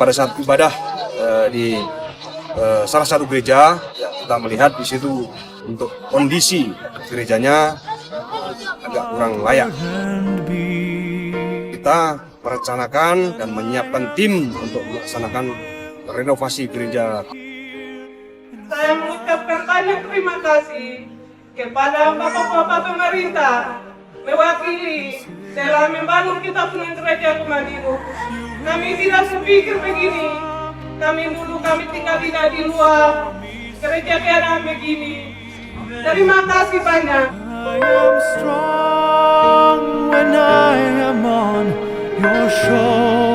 pada saat ibadah di salah satu gereja, ya, kita melihat di situ untuk kondisi gerejanya agak kurang layak. Kita merencanakan dan menyiapkan tim untuk melaksanakan renovasi gereja. Saya mengucapkan banyak terima kasih kepada bapak-bapak pemerintah mewakili dalam membangun kita punya gereja Rumah Biru. Kami tidak sepikir begini. Kami tinggal di luar gereja keadaan begini. Terima kasih banyak. I am strong when I am on your shoulders.